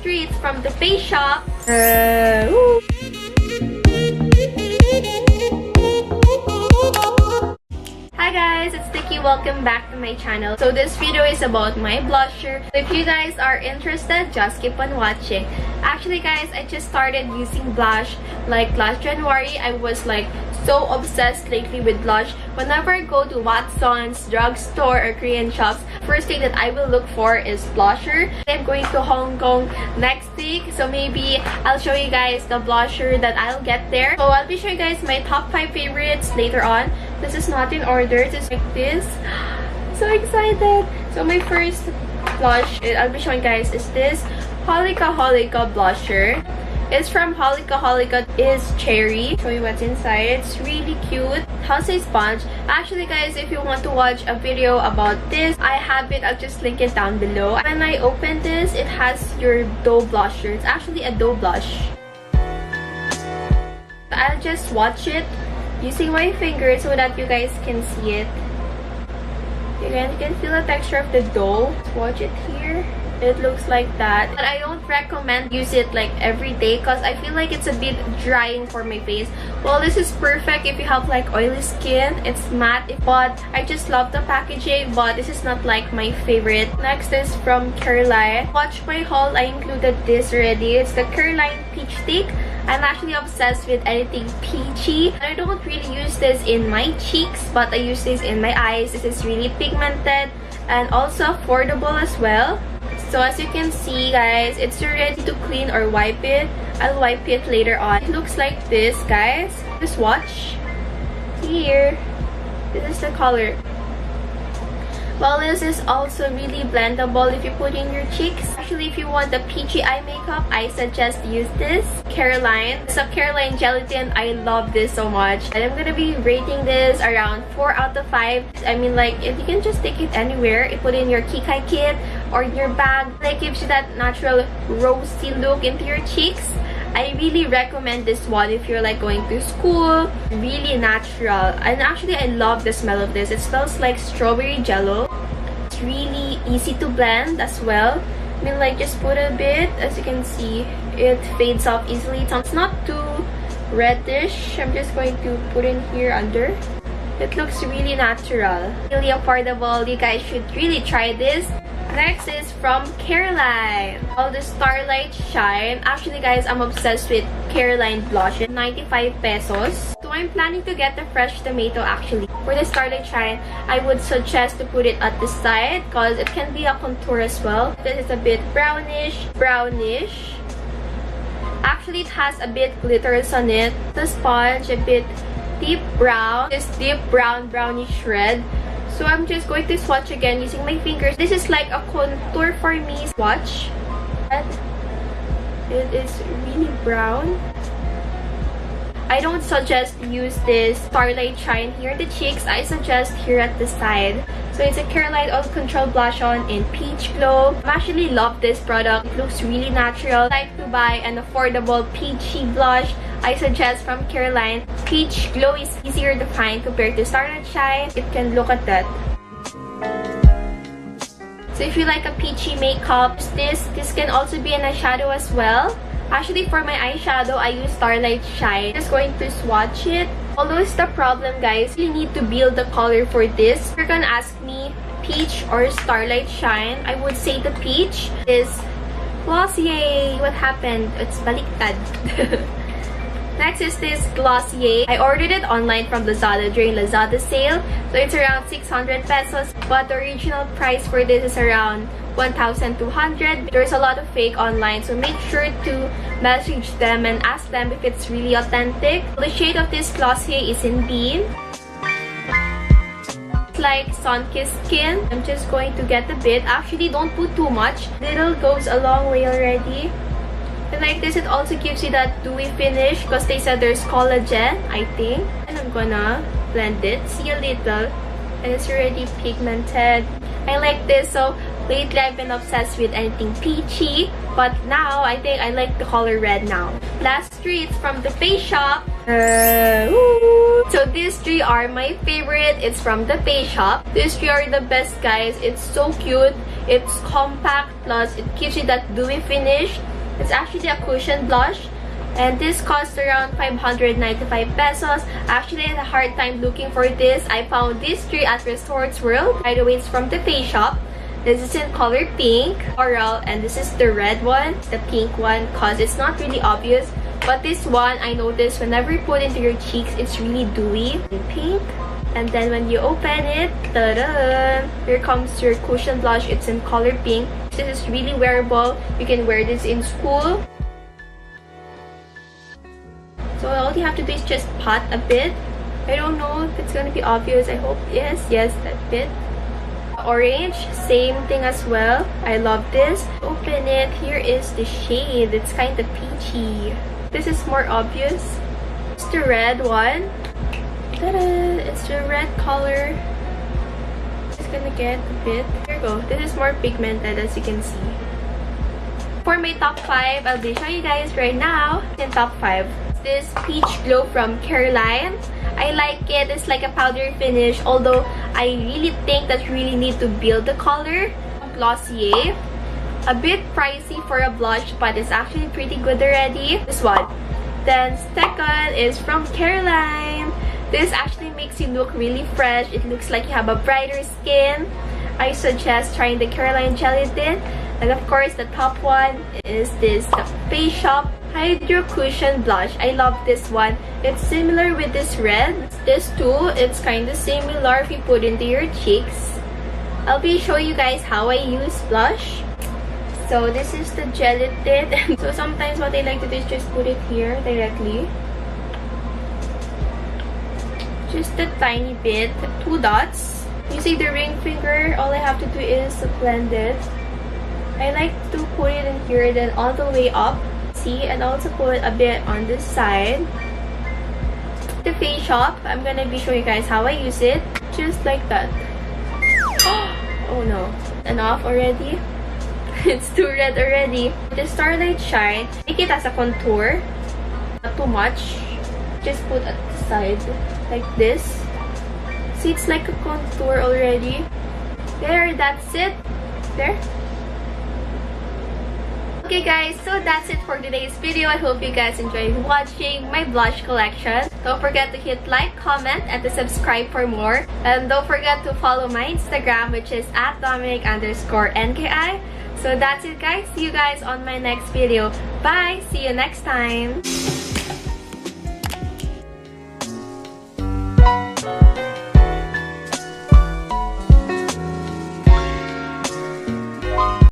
treats from the face shop. Hi guys, it's Nikki. Welcome back to my channel. So this video is about my blusher. So if you guys are interested, just keep on watching. Actually guys, I just started using blush like last January. I was like so obsessed lately with blush. Whenever I go to Watson's, drugstore, or Korean shops, first thing that I will look for is blusher. I'm going to Hong Kong next week, so maybe I'll show you guys the blusher that I'll get there. So I'll be showing you guys my top 5 favorites later on. This is not in order, it's like this. So excited! So my first blush I'll be showing you guys is this Holika blusher. It's from Holika. Is cherry. Show you what's inside. It's really cute. It has a sponge. Actually guys, if you want to watch a video about this, I have it. I'll just link it down below. When I open this, it has your doe blusher. It's actually a doe blush. I'll just swatch it using my finger so that you guys can see it. You can feel the texture of the doe. Swatch it here. It looks like that, but I don't recommend use it like every day because I feel like it's a bit drying for my face. Well, this is perfect if you have like oily skin. It's matte, but I just love the packaging, but this is not like my favorite. Next is from Careline. Watch my haul, I included this already. It's the Careline Peach Stick. I'm actually obsessed with anything peachy. I don't really use this in my cheeks, but I use this in my eyes. This is really pigmented and also affordable as well. So as you can see guys, it's ready to clean or wipe it. I'll wipe it later on. It looks like this guys. Just watch. Here. This is the color. Well, this is also really blendable if you put in your cheeks. Actually, if you want the peachy eye makeup, I suggest use this Careline. It's a Careline Jelly tint. I love this so much. And I'm gonna be rating this around 4 out of 5. I mean, like, if you can just take it anywhere, you put in your Kikai kit or in your bag. It gives you that natural rosy look into your cheeks. I really recommend this one if you're like going to school. Really natural. And actually, I love the smell of this. It smells like strawberry jello. It's really easy to blend as well. I mean, like, just put a bit. As you can see, it fades off easily. It's not too reddish. I'm just going to put in here under. It looks really natural. Really affordable. You guys should really try this. Next is from Careline. The Starlight Shine. Actually guys, I'm obsessed with Careline blush. 95 pesos. So I'm planning to get the fresh tomato actually. For the Starlight Shine, I would suggest to put it at the side because it can be a contour as well. This is a bit brownish. Actually, it has a bit glitters on it. The sponge, a bit deep brown. This deep brownish red. So I'm just going to swatch again using my fingers. This is like a contour for me. Swatch. It is really brown. I don't suggest use this Starlight Shine here in the cheeks. I suggest here at the side. So it's a Careline All Control Blush On in Peach Glow. I actually love this product. It looks really natural. I like to buy an affordable peachy blush. I suggest from Careline. Peach Glow is easier to find compared to Starlight Shine. It can look at that. So if you like a peachy makeup, this can also be an eyeshadow as well. Actually, for my eyeshadow, I use Starlight Shine. Just going to swatch it. Although it's the problem, guys, you need to build the color for this. If you're gonna ask me peach or Starlight Shine, I would say the peach is Glossier. What happened? It's baliktad. Next is this Glossier. I ordered it online from Lazada during Lazada sale. So it's around 600 pesos. But the original price for this is around 1,200. There's a lot of fake online. So make sure to message them and ask them if it's really authentic. The shade of this Glossier is in Bean. It's like sun-kissed skin. I'm just going to get a bit. Actually, don't put too much. Little goes a long way already. And like this, it also gives you that dewy finish because they said there's collagen, I think. And I'm gonna blend it. See a little. And it's already pigmented. I like this. So lately, I've been obsessed with anything peachy. But now, I think I like the color red now. Last three, it's from the face shop. So these three are my favorite. It's from the face shop. These three are the best, guys. It's so cute. It's compact, plus it gives you that dewy finish. It's actually a cushion blush. And this costs around 595 pesos. Actually, I had a hard time looking for this. I found these three at Resorts World. By the way, it's from the Face Shop. This is in color pink, coral, and this is the red one, the pink one, cause it's not really obvious. But this one, I noticed whenever you put into your cheeks, it's really dewy. Pink. And then when you open it, ta-da! Here comes your cushion blush. It's in color pink. This is really wearable. You can wear this in school. So all you have to do is just pat a bit. I don't know if it's gonna be obvious. I hope yes, that bit. Orange, same thing as well. I love this. Open it. Here is the shade. It's kind of peachy. This is more obvious. It's the red one. Ta-da! It's the red color. Just gonna get a bit. Here you go. This is more pigmented, as you can see. For my top 5, I'll be showing you guys right now. In top 5, this Peach Glow from Careline. I like it. It's like a powdery finish, although I really think that you really need to build the color. Glossier. A bit pricey for a blush, but it's actually pretty good already. This one. Then second is from Careline. This actually makes you look really fresh. It looks like you have a brighter skin. I suggest trying the Careline Jelly tint. And of course, the top one is this, the Face Shop Hydro Cushion Blush. I love this one. It's similar with this red. This too, it's kind of similar if you put into your cheeks. I'll be showing you guys how I use blush. So this is the jelly tint. So sometimes what I like to do is just put it here directly. Just a tiny bit, 2 dots. Using the ring finger, all I have to do is blend it. I like to put it in here, then all the way up. See, and also put a bit on this side. The Face Shop, I'm gonna be showing you guys how I use it. Just like that. Oh no, enough already. It's too red already. The Starlight Shine, make it as a contour. Not too much. Just put at the side like this. See, it's like a contour already. There, that's it. There. Okay guys, so that's it for today's video. I hope you guys enjoyed watching my blush collection. Don't forget to hit like, comment, and to subscribe for more. And don't forget to follow my Instagram, which is @Dominic_NKI. So that's it guys. See you guys on my next video. Bye! See you next time!